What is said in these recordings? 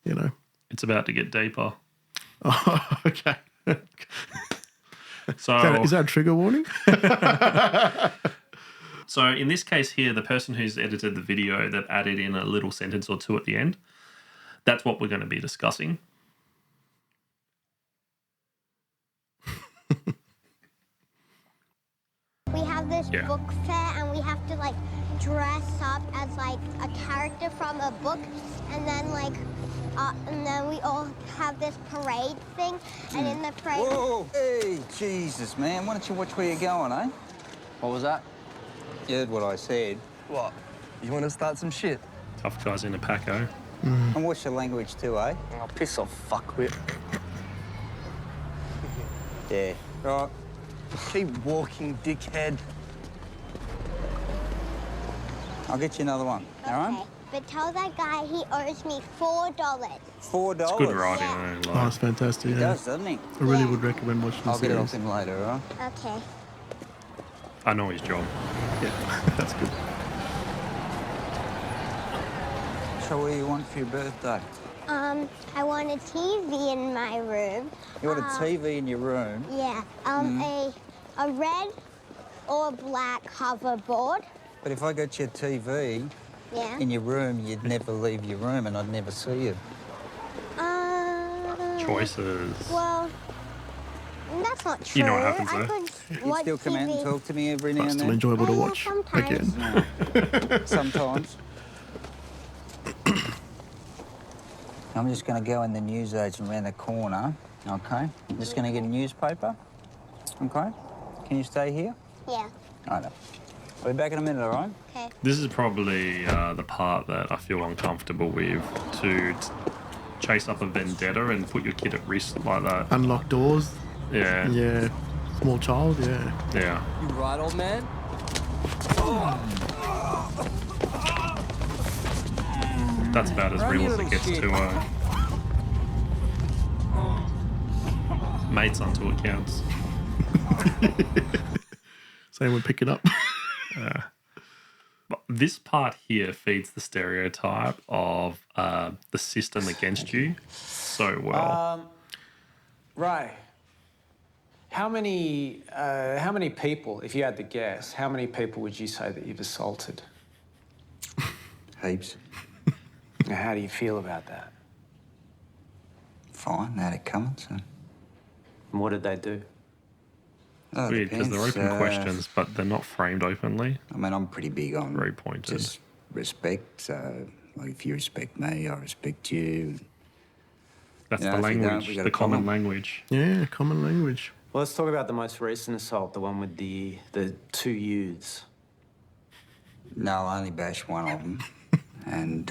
you know. It's about to get deeper. Oh, okay. So Is that a trigger warning? So in this case here, the person who's edited the video that added in a little sentence or two at the end, that's what we're going to be discussing. We have this book fair and we have to like dress up as like a character from a book, and then we all have this parade thing, and in the parade... Whoa! Hey, Jesus, man. Why don't you watch where you're going, eh? What was that? You heard what I said. What? You want to start some shit? Tough guys in a paco. And watch your language too, eh? Oh, piss off, fuckwit. Yeah. Right. Keep walking, dickhead. I'll get you another one, all right? But tell that guy he owes me $4. $4? It's good writing, Yeah. though. Oh, Like, it's fantastic. He Yeah. does, doesn't he? I really Yeah. would recommend watching the I'll get it off series. him later, all right? Okay. I know his job. Yeah, that's good. So what do you want for your birthday? I want a TV in my room. You want a TV in your room? Yeah. A red or black hoverboard. But if I got you a TV Yeah. in your room, you'd never leave your room and I'd never see you. Choices. Well, that's not true. You know what happens I there. could You'd watch still come out and TV. talk to me every now But and still then? enjoyable to Yeah, watch sometimes. again. Sometimes. I'm just going to go in the newsagent around the corner, okay? I'm just going to get a newspaper, okay? Can you stay here? Yeah. I know. I'll be back in a minute, all right? Okay. This is probably the part that I feel uncomfortable with, to chase up a vendetta and put your kid at risk like that. Unlock doors. Yeah. Yeah. Small child. Yeah. Yeah. You right, old man? That's about as real as it gets to mates until it counts. Same with picking up. But this part here feeds the stereotype of the system against you so well. Right. How many people, if you had to guess, how many people would you say that you've assaulted? Heaps. Now, how do you feel about that? Fine, how'd it come, so... And what did they do? Oh, it Weird, because they're depends. open questions, but they're not framed openly. I mean, I'm pretty big on Very pointed. just respect. So, like, if you respect me, I respect you. That's Yeah, the if you don't, language, we got the a common problem. language. Yeah. Common language. Well, let's talk about the most recent assault, the one with the two youths. No, I only bashed one of them. And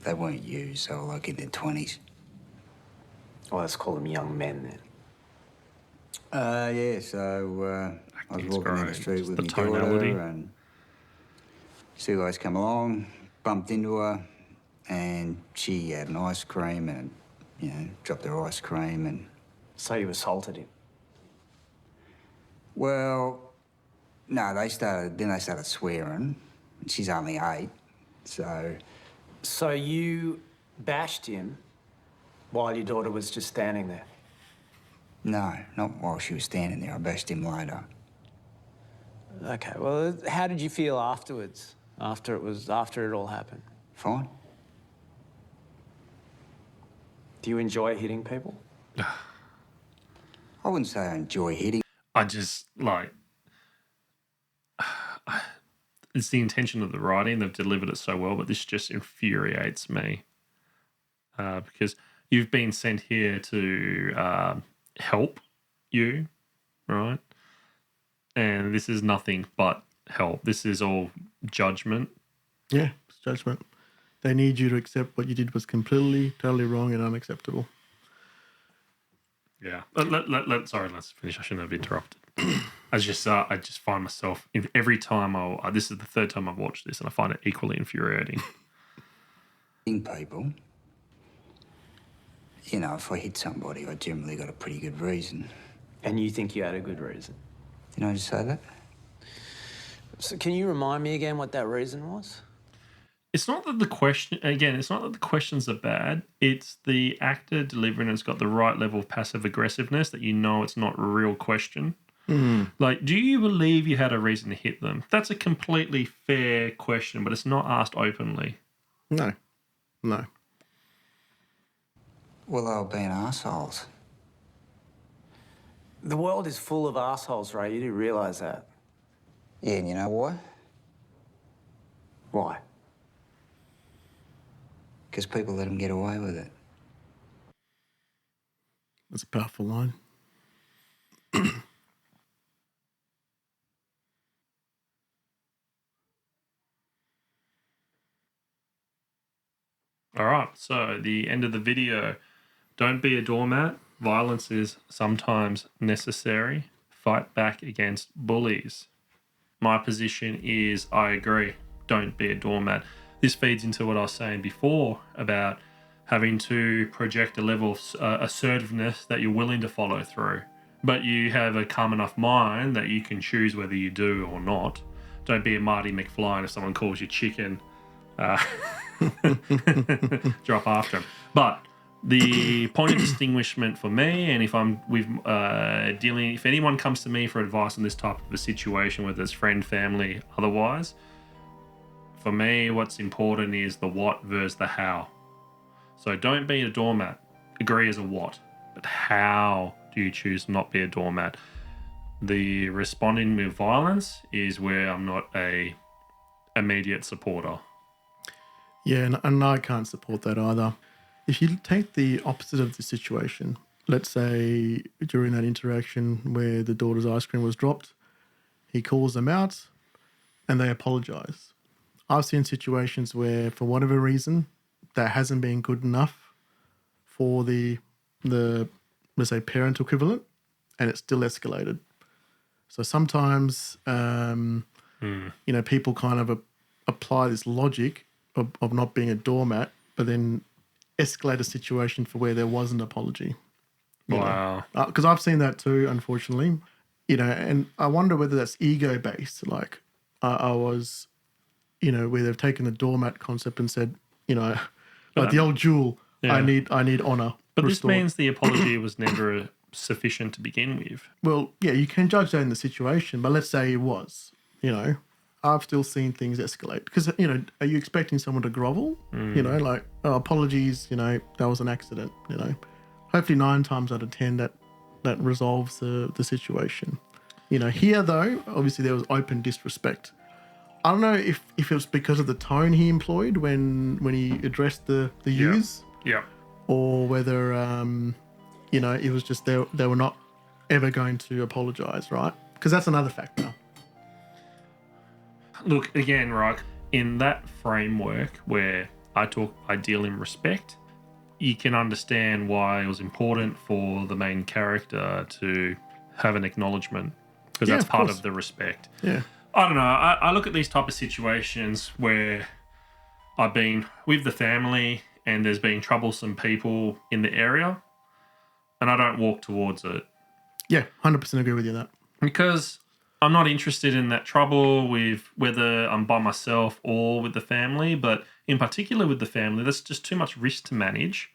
they weren't used, they were like in their 20s. Well, let's call them young men then. Yeah, so I was Acting's walking down the great. street Just with the my daughter tonality. and two guys come along, bumped into her, and she had an ice cream and, you know, dropped her ice cream and... So you assaulted him? Well, no, they started swearing. She's only 8, so... So you bashed him while your daughter was just standing there? No, not while she was standing there. I bashed him later. Okay, well, how did you feel afterwards, after it all happened? Fine. Do you enjoy hitting people? I wouldn't say I enjoy hitting. I just, like... It's the intention of the writing. They've delivered it so well, but this just infuriates me. Because you've been sent here to help you, right? And this is nothing but help. This is all judgment. Yeah. It's judgment. They need you to accept what you did was completely, totally wrong and unacceptable. Yeah. Sorry, let's finish. I shouldn't have interrupted. I just find myself every time this is the third time I've watched this, and I find it equally infuriating. People. You know, if I hit somebody, I generally got a pretty good reason. And you think you had a good reason? Did I just say that? So can you remind me again what that reason was? It's not that the question, again, it's not that the questions are bad. It's the actor delivering it's got the right level of passive aggressiveness that you know it's not a real question. Like, do you believe you had a reason to hit them? That's a completely fair question, but it's not asked openly. No. Well, they were being assholes. The world is full of assholes, Ray. You do realise that? Yeah, and you know why? Why? Because people let them get away with it. That's a powerful line. All right, so the end of the video. Don't be a doormat. Violence is sometimes necessary. Fight back against bullies. My position is I agree. Don't be a doormat. This feeds into what I was saying before about having to project a level of assertiveness that you're willing to follow through. But you have a calm enough mind that you can choose whether you do or not. Don't be a Marty McFly, and if someone calls you chicken, drop after him. But the point of distinguishment for me, and if I'm with if anyone comes to me for advice on this type of a situation, whether it's friend, family, otherwise, for me, what's important is the what versus the how. So don't be a doormat. Agree as a what, but how do you choose to not be a doormat? The responding with violence is where I'm not a immediate supporter. Yeah, and I can't support that either. If you take the opposite of the situation, let's say during that interaction where the daughter's ice cream was dropped, he calls them out and they apologise. I've seen situations where, for whatever reason, that hasn't been good enough for the let's say, parent equivalent, and it's still escalated. So sometimes, people kind of apply this logic of not being a doormat, but then escalate a situation for where there was an apology. Wow. Because I've seen that too, unfortunately. And I wonder whether that's ego-based. Like I was, where they've taken the doormat concept and said, like the old jewel, Yeah. I need honour. But restored. this means the apology was never sufficient to begin with. Well, yeah, you can judge that in the situation, but let's say it was, I've still seen things escalate. Because, are you expecting someone to grovel? Like, oh, apologies, that was an accident, Hopefully 9 times out of 10 that resolves the situation. Here, though, obviously there was open disrespect. I don't know if it was because of the tone he employed when he addressed the youths. Yeah. Or whether, it was just they were not ever going to apologise, right? Because that's another factor. Look, again, right, in that framework where I deal in respect, you can understand why it was important for the main character to have an acknowledgement, because that's part of the respect. Yeah. I don't know. I look at these type of situations where I've been with the family and there's been troublesome people in the area, and I don't walk towards it. Yeah, 100% agree with you on that. Because I'm not interested in that trouble with whether I'm by myself or with the family, but in particular with the family, that's just too much risk to manage.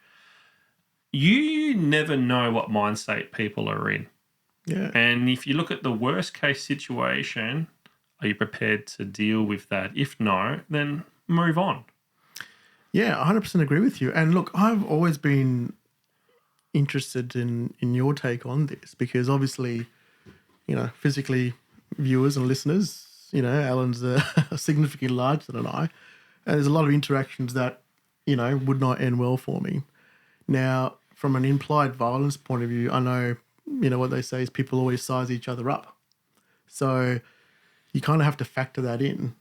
You never know what mind state people are in. Yeah. And if you look at the worst case situation, are you prepared to deal with that? If no, then move on. Yeah, 100% agree with you. And look, I've always been interested in your take on this because obviously, physically viewers and listeners, Alan's significantly larger than I. And there's a lot of interactions that, would not end well for me. Now, from an implied violence point of view, I know, what they say is people always size each other up. So you kind of have to factor that in.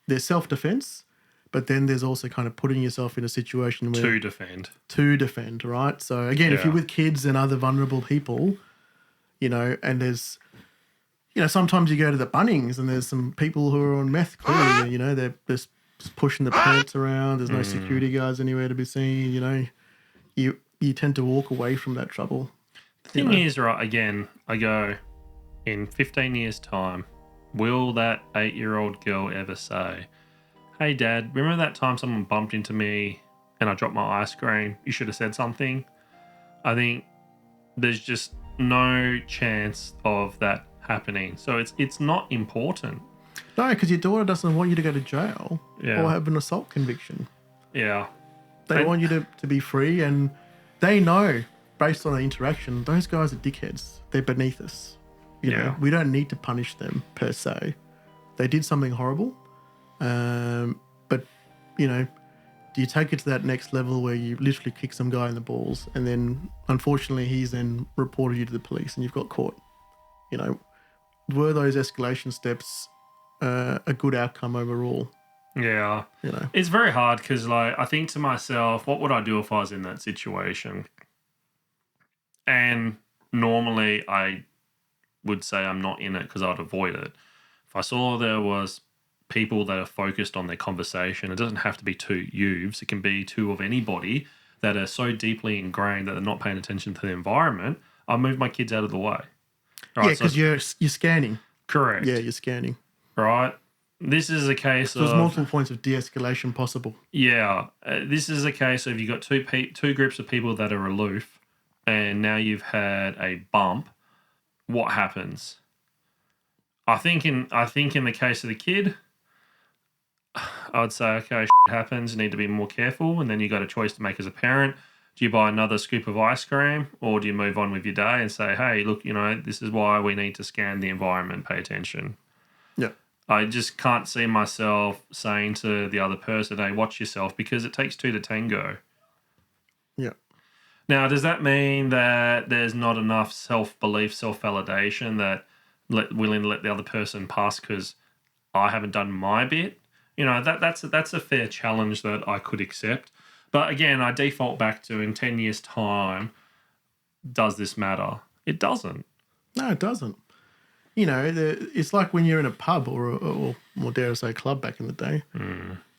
There's self-defense, but then there's also kind of putting yourself in a situation where... To defend, right? So again, if you're with kids and other vulnerable people, and there's... sometimes you go to the Bunnings and there's some people who are on meth, clearly, they're just pushing the pants around. There's no security guards anywhere to be seen, You tend to walk away from that trouble. The thing is, right, again, I go, in 15 years' time, will that 8-year-old girl ever say, hey, Dad, remember that time someone bumped into me and I dropped my ice cream? You should have said something. I think there's just no chance of that happening. So it's not important. No, because your daughter doesn't want you to go to jail Yeah. or have an assault conviction. Yeah. They want you to be free, and they know, based on the interaction, those guys are dickheads. They're beneath us. You know, we don't need to punish them per se. They did something horrible, but, you know, do you take it to that next level where you literally kick some guy in the balls and then, unfortunately, he's then reported you to the police and you've got caught? You know, were those escalation steps a good outcome overall? Yeah. You know, it's very hard because, like, I think to myself, what would I do if I was in that situation? And normally I would say I'm not in it because I'd avoid it. If I saw there was people that are focused on their conversation, it doesn't have to be two youths, it can be two of anybody that are so deeply ingrained that they're not paying attention to the environment, I'll move my kids out of the way. Right, because you're scanning. Correct. Yeah, you're scanning. Right. This is a case so there's multiple points of de-escalation possible. Yeah. This is a case of you've got two groups of people that are aloof and now you've had a bump. What happens? I think in the case of the kid, I'd say, okay, shit happens, you need to be more careful, and then you got a choice to make as a parent. Do you buy another scoop of ice cream, or do you move on with your day and say, hey, look, you know, this is why we need to scan the environment, pay attention. Yeah. I just can't see myself saying to the other person, hey, watch yourself, because it takes two to tango. Yeah. Now, does that mean that there's not enough self-belief, self-validation that willing to let the other person pass because I haven't done my bit? You know, that's a fair challenge that I could accept. But again, I default back to, in 10 years' time, does this matter? It doesn't. No, it doesn't. You know, it's like when you're in a pub or more dare I say club back in the day.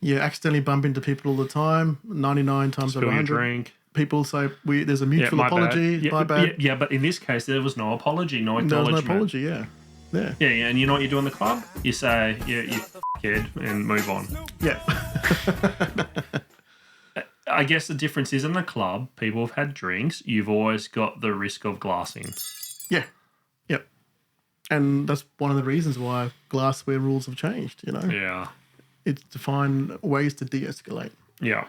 You accidentally bump into people all the time, 99 times out of 100. Drink. People say, there's a mutual apology, my bad. Yeah, but in this case, there was no apology, no acknowledgement. There was no apology, yeah. Yeah, and you know what you do in the club? You say, yeah, you kid, and move on. Yeah. I guess the difference is in the club, people have had drinks. You've always got the risk of glassing. Yeah. Yep. And that's one of the reasons why glassware rules have changed, you know? Yeah. It's to find ways to de-escalate. Yeah.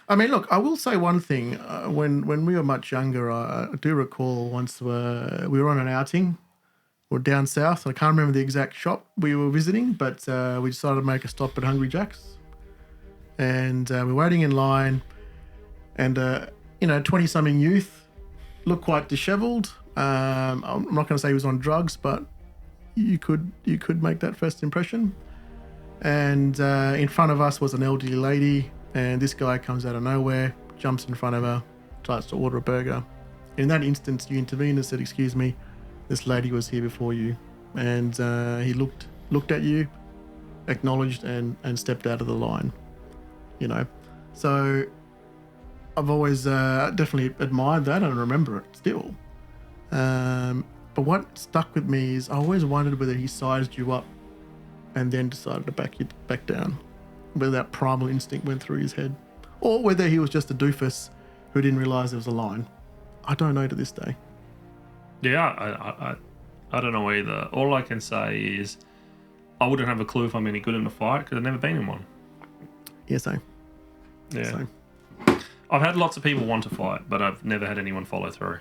I mean, look, I will say one thing. When we were much younger, I do recall once we were on an outing. We're down south. I can't remember the exact shop we were visiting, but we decided to make a stop at Hungry Jack's. And we're waiting in line. And, 20-something youth looked quite dishevelled. I'm not going to say he was on drugs, but you could make that first impression. And in front of us was an elderly lady. And this guy comes out of nowhere, jumps in front of her, tries to order a burger. In that instance, you intervened and said, excuse me, this lady was here before you. And he looked at you, acknowledged, and stepped out of the line. You know, so I've always definitely admired that and remember it still. But what stuck with me is I always wondered whether he sized you up and then decided to back down. Whether that primal instinct went through his head, or whether he was just a doofus who didn't realise there was a line. I don't know to this day. Yeah, I don't know either. All I can say is I wouldn't have a clue if I'm any good in a fight because I've never been in one. Yeah, same. Yeah. Same. I've had lots of people want to fight, but I've never had anyone follow through.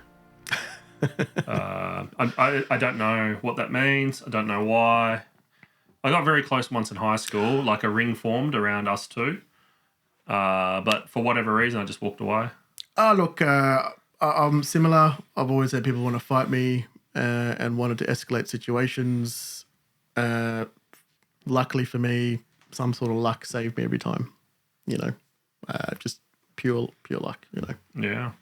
I don't know what that means. I don't know why. I got very close once in high school, like a ring formed around us two. But for whatever reason, I just walked away. Oh, look, I'm similar. I've always had people want to fight me and wanted to escalate situations. Luckily for me, some sort of luck saved me every time. You know, just pure luck, you know. Yeah.